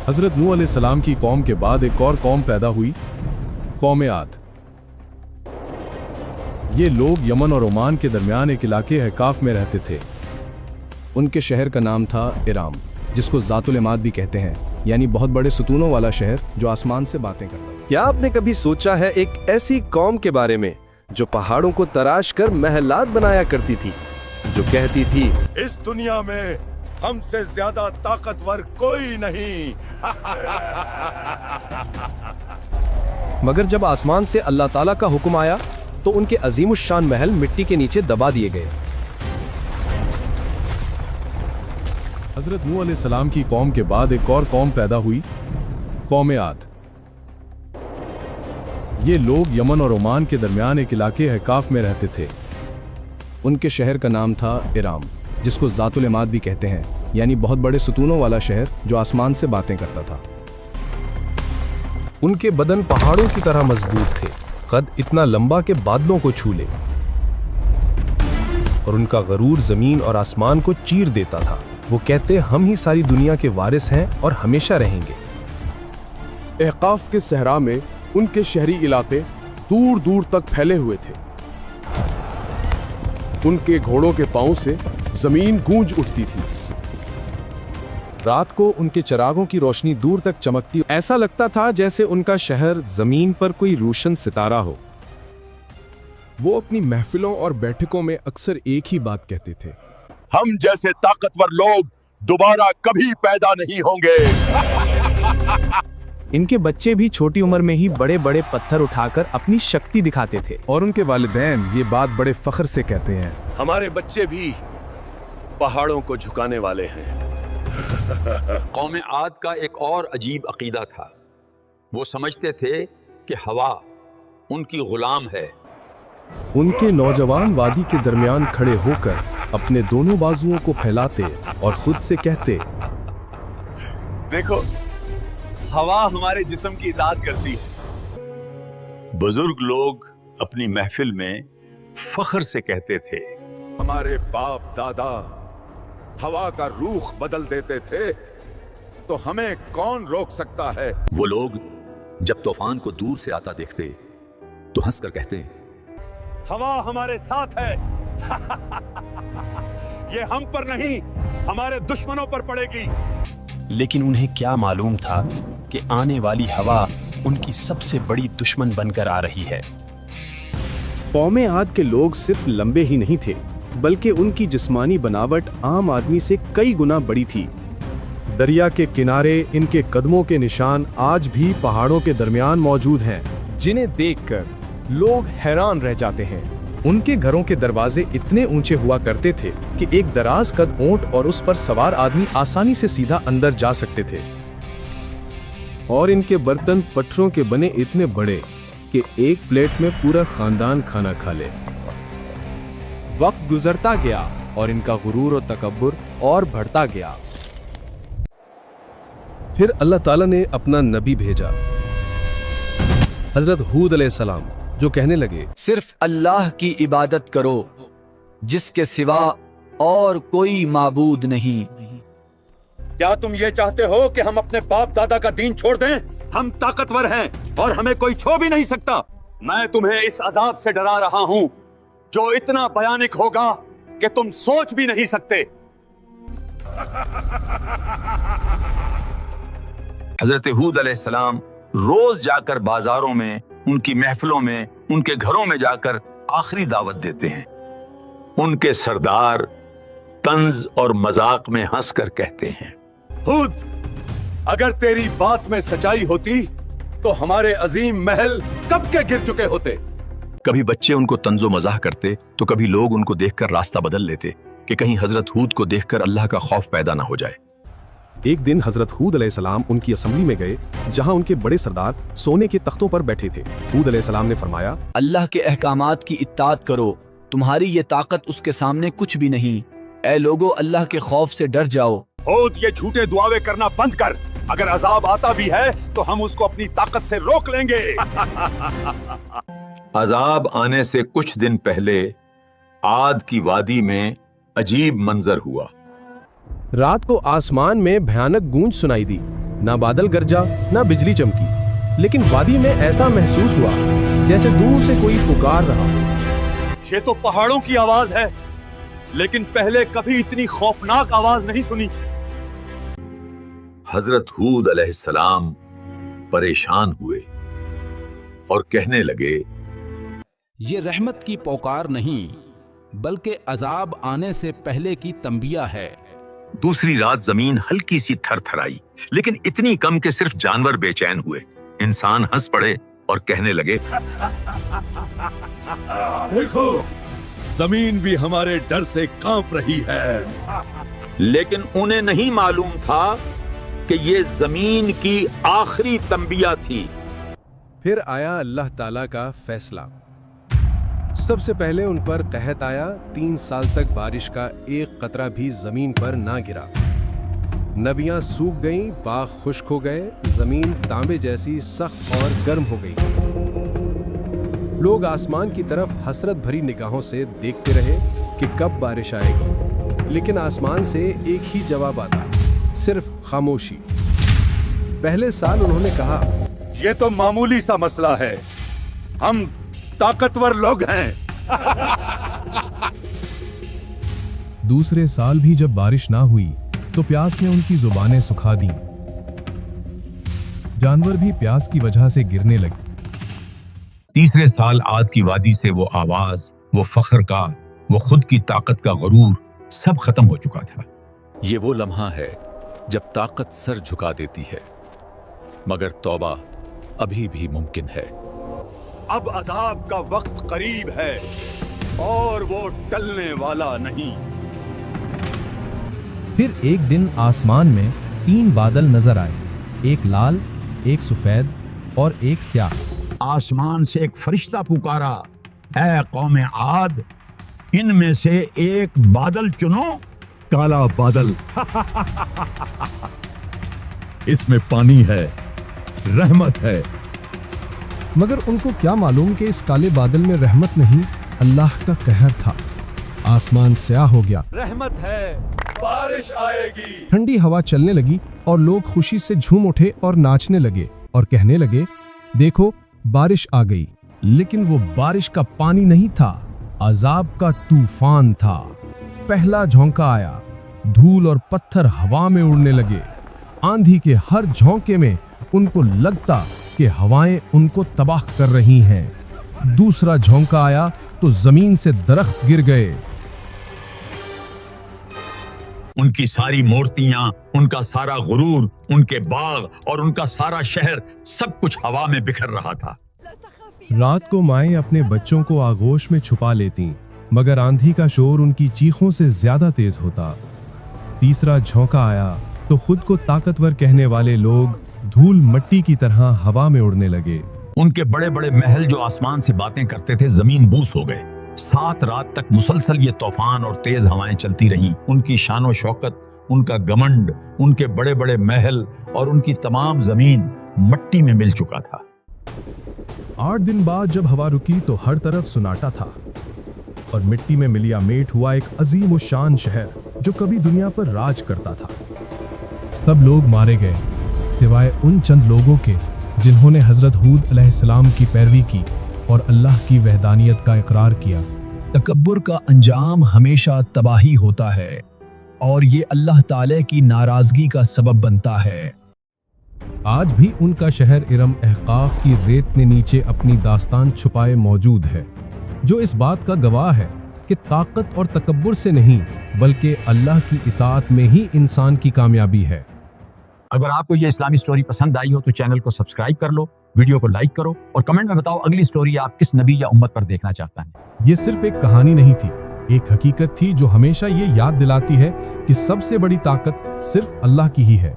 हज़रत नूह अलैहिस्सलाम की कौम के बाद एक और कौम पैदा हुई, कौम आद। ये लोग यमन और ओमान के दरमियान एक इलाके हकाफ में रहते थे। उनके शहर का नाम था इराम, जिसको ज़ातुल इमाद भी कहते हैं, यानी बहुत बड़े सुतूनों वाला शहर जो आसमान से बातें करता था। क्या आपने कभी सोचा है एक ऐसी कौम के बारे में जो पहाड़ों को तराश कर महलात बनाया करती थी, जो कहती थी इस दुनिया में हमसे ज्यादा ताकतवर कोई नहीं। मगर जब आसमान से अल्लाह ताला का हुक्म आया तो उनके अजीमुश्शान महल मिट्टी के नीचे दबा दिए गए। हज़रत नूह अलैहिस्सलाम की कौम के बाद एक और कौम पैदा हुई, कौम आद। ये लोग यमन और ओमान के दरमियान एक इलाके हकाफ में रहते थे। उनके शहर का नाम था इराम, जिसको ज़ातुल इमाद भी कहते हैं, यानी बहुत बड़े सुतूनों वाला शहर जो आसमान से बातें करता था। उनके बदन पहाड़ों की तरह मजबूत थे, कद इतना लंबा कि बादलों को छू ले, और उनका गरूर जमीन और आसमान को चीर देता था। वो कहते हम ही सारी दुनिया के वारिस हैं और हमेशा रहेंगे। अहकाफ के सहरा में उनके शहरी इलाके दूर दूर तक फैले हुए थे। उनके घोड़ों के पांव से जमीन गूंज उठती थी। रात को उनके चरागों की रोशनी दूर तक चमकती, ऐसा लगता था जैसे उनका शहर जमीन पर कोई रोशन सितारा हो। वो अपनी महफिलों और बैठकों में अक्सर एक ही बात कहते थे, हम जैसे ताकतवर लोग दोबारा कभी पैदा नहीं होंगे। इनके बच्चे भी छोटी उम्र में ही बड़े बड़े पत्थर उठाकर अपनी शक्ति दिखाते थे, और उनके वालिदैन ये बात बड़े फख्र से कहते हैं, हमारे बच्चे भी पहाड़ों को झुकाने वाले हैं। कौम आद का एक और अजीब अकीदा था। वो समझते थे कि हवा उनकी गुलाम है। उनके नौजवान वादी के दरमियान खड़े होकर अपने दोनों बाजुओं को फैलाते और खुद से कहते, देखो, हवा हमारे जिस्म की इताअत करती है। बुजुर्ग लोग अपनी महफिल में फख्र से कहते थे, हमारे बाप दादा हवा का रुख बदल देते थे, तो हमें कौन रोक सकता है। वो लोग जब तूफान को दूर से आता देखते तो हंसकर कहते, हवा हमारे साथ है। ये हम पर नहीं, हमारे दुश्मनों पर पड़ेगी। लेकिन उन्हें क्या मालूम था कि आने वाली हवा उनकी सबसे बड़ी दुश्मन बनकर आ रही है। कौम आद के लोग सिर्फ लंबे ही नहीं थे, बल्कि उनकी जिस्मानी बनावट आम आदमी से कई गुना बड़ी थी। दरिया के किनारे इनके कदमों के निशान आज भी पहाड़ों के दरमियान मौजूद हैं, जिन्हें देखकर लोग हैरान रह जाते हैं। उनके घरों के दरवाजे इतने ऊंचे हुआ करते थे कि एक दराज कद ऊंट और उस पर सवार आदमी आसानी से सीधा अंदर जा सकते थे। और इनके बर्तन पत्थरों के बने इतने बड़े कि एक प्लेट में पूरा खानदान खाना खा ले। वक्त गुजरता गया और इनका गुरूर और तकब्बुर और बढ़ता गया। फिर अल्लाह ताला ने अपना नबी भेजा, हजरत हूद अलैहिस्सलाम, जो कहने लगे, सिर्फ अल्लाह की इबादत करो, जिसके सिवा और कोई माबूद नहीं। क्या तुम ये चाहते हो कि हम अपने बाप दादा का दीन छोड़ दें? हम ताकतवर हैं और हमें कोई छू भी नहीं सकता। मैं तुम्हें इस अजाब से डरा रहा हूं जो इतना भयानक होगा कि तुम सोच भी नहीं सकते। हजरत हूद अलैहिस्सलाम रोज जाकर बाजारों में, उनकी महफिलों में, उनके घरों में जाकर आखिरी दावत देते हैं। उनके सरदार तंज और मजाक में हंसकर कहते हैं, हूद, अगर तेरी बात में सच्चाई होती तो हमारे अजीम महल कब के गिर चुके होते। कभी बच्चे उनको तंजो मजाक करते तो कभी लोग उनको देखकर रास्ता बदल लेते कि कहीं हजरत हूद को देखकर अल्लाह का खौफ पैदा ना हो जाए। एक दिन हजरत हूद अलैहिस्सलाम उनकी असेंबली में गए, जहां उनके बड़े सरदार सोने के तख्तों पर बैठे थे। हूद अलैहिस्सलाम ने फरमाया, अल्लाह के अहकामात की इत्ताअत करो, तुम्हारी ये ताकत उसके सामने कुछ भी नहीं। ऐ लोगो, अल्लाह के खौफ से डर जाओ। हूद, ये झूठे दुआवे करना बंद कर। अगर अजाब आता भी है तो हम उसको अपनी ताकत से रोक लेंगे। अजाब आने से कुछ दिन पहले आद की वादी में अजीब मंजर हुआ। रात को आसमान में भयानक गूंज सुनाई दी। نہ بادل گرجا نہ بجلی چمکی، لیکن وادی میں ایسا محسوس ہوا جیسے دور سے کوئی پکار رہا ہو۔ یہ تو پہاڑوں کی آواز ہے، لیکن پہلے کبھی اتنی خوفناک آواز نہیں سنی۔ حضرت ہود علیہ السلام پریشان ہوئے اور کہنے لگے، یہ رحمت کی پکار نہیں بلکہ عذاب آنے سے پہلے کی تنبیہ ہے۔ دوسری رات زمین ہلکی سی تھر تھرائی، لیکن اتنی کم کہ صرف جانور بے چین ہوئے۔ انسان ہنس پڑے اور کہنے لگے، دیکھو زمین بھی ہمارے ڈر سے کانپ رہی ہے۔ لیکن انہیں نہیں معلوم تھا کہ یہ زمین کی آخری تنبیہ تھی۔ پھر آیا اللہ تعالیٰ کا فیصلہ۔ سب سے پہلے ان پر قحط آیا، 3 سال تک بارش کا ایک قطرہ بھی زمین پر نہ گرا۔ نبیاں سوکھ گئیں، باغ خشک ہو گئے، زمین تانبے جیسی سخت اور گرم ہو گئی۔ لوگ آسمان کی طرف حسرت بھری نگاہوں سے دیکھتے رہے کہ کب بارش آئے گی، لیکن آسمان سے ایک ہی جواب آتا، صرف خاموشی۔ پہلے سال انہوں نے کہا، یہ تو معمولی سا مسئلہ ہے، ہم طاقتور لوگ ہیں۔ دوسرے سال بھی جب بارش نہ ہوئی تو پیاس نے ان کی زبانیں سکھا دیں۔ جانور بھی پیاس کی وجہ سے گرنے لگے۔ تیسرے سال عاد کی وادی سے وہ آواز، وہ فخر کا، وہ خود کی طاقت کا غرور سب ختم ہو چکا تھا۔ یہ وہ لمحہ ہے جب طاقت سر جھکا دیتی ہے، مگر توبہ ابھی بھی ممکن ہے۔ اب عذاب کا وقت قریب ہے اور وہ ٹلنے والا نہیں۔ پھر ایک دن آسمان میں 3 بادل نظر آئے، ایک لال، ایک سفید اور ایک سیاہ۔ آسمان سے ایک فرشتہ پکارا، اے قوم عاد، ان میں سے ایک بادل چنو۔ کالا بادل، اس میں پانی ہے، رحمت ہے۔ مگر ان کو کیا معلوم کہ اس کالے بادل میں رحمت نہیں، اللہ کا قہر تھا۔ آسمان سیاہ ہو گیا، رحمت ہے، بارش آئے گی۔ ٹھنڈی ہوا چلنے لگی اور لوگ خوشی سے جھوم اٹھے اور ناچنے لگے اور کہنے لگے، دیکھو بارش آ گئی۔ لیکن وہ بارش کا پانی نہیں تھا، عذاب کا طوفان تھا۔ پہلا جھونکا آیا، دھول اور پتھر ہوا میں اڑنے لگے۔ آندھی کے ہر جھونکے میں ان کو لگتا کہ ہوائیں ان کو تباہ کر رہی ہیں۔ دوسرا جھونکا آیا تو زمین سے درخت گر گئے۔ ان کی ساری مورتیاں، ان کا سارا غرور، ان کے باغ اور ان کا سارا شہر، سب کچھ ہوا میں بکھر رہا تھا۔ رات کو مائیں اپنے بچوں کو آغوش میں چھپا لیتیں، مگر آندھی کا شور ان کی چیخوں سے زیادہ تیز ہوتا۔ تیسرا جھونکا آیا تو خود کو طاقتور کہنے والے لوگ دھول مٹی کی طرح ہوا میں اڑنے لگے۔ ان کے بڑے بڑے محل جو آسمان سے باتیں کرتے تھے زمین بوس ہو گئے۔ 7 رات تک مسلسل یہ طوفان اور تیز ہوائیں چلتی رہیں۔ ان کی شان و شوکت، ان کا گمنڈ، ان کے بڑے بڑے محل اور ان کی تمام زمین مٹی میں مل چکا تھا۔ 8 دن بعد جب ہوا رکی تو ہر طرف سناٹا تھا اور مٹی میں ملیا میٹ ہوا ایک عظیم الشان شہر جو کبھی دنیا پر راج کرتا تھا۔ سب لوگ مارے گئے سوائے ان چند لوگوں کے جنہوں نے حضرت ہود علیہ السلام کی پیروی کی اور اللہ کی وحدانیت کا اقرار کیا۔ تکبر کا انجام ہمیشہ تباہی ہوتا ہے اور یہ اللہ تعالی کی ناراضگی کا سبب بنتا ہے۔ آج بھی ان کا شہر ارم احقاف کی ریت نے نیچے اپنی داستان چھپائے موجود ہے، جو اس بات کا گواہ ہے کہ طاقت اور تکبر سے نہیں بلکہ اللہ کی اطاعت میں ہی انسان کی کامیابی ہے۔ اگر آپ کو یہ اسلامی سٹوری پسند آئی ہو تو چینل کو سبسکرائب کر لو، ویڈیو کو لائک کرو اور کمنٹ میں بتاؤ اگلی سٹوری آپ کس نبی یا امت پر دیکھنا چاہتا ہیں۔ یہ صرف ایک کہانی نہیں تھی، ایک حقیقت تھی جو ہمیشہ یہ یاد دلاتی ہے کہ سب سے بڑی طاقت صرف اللہ کی ہی ہے۔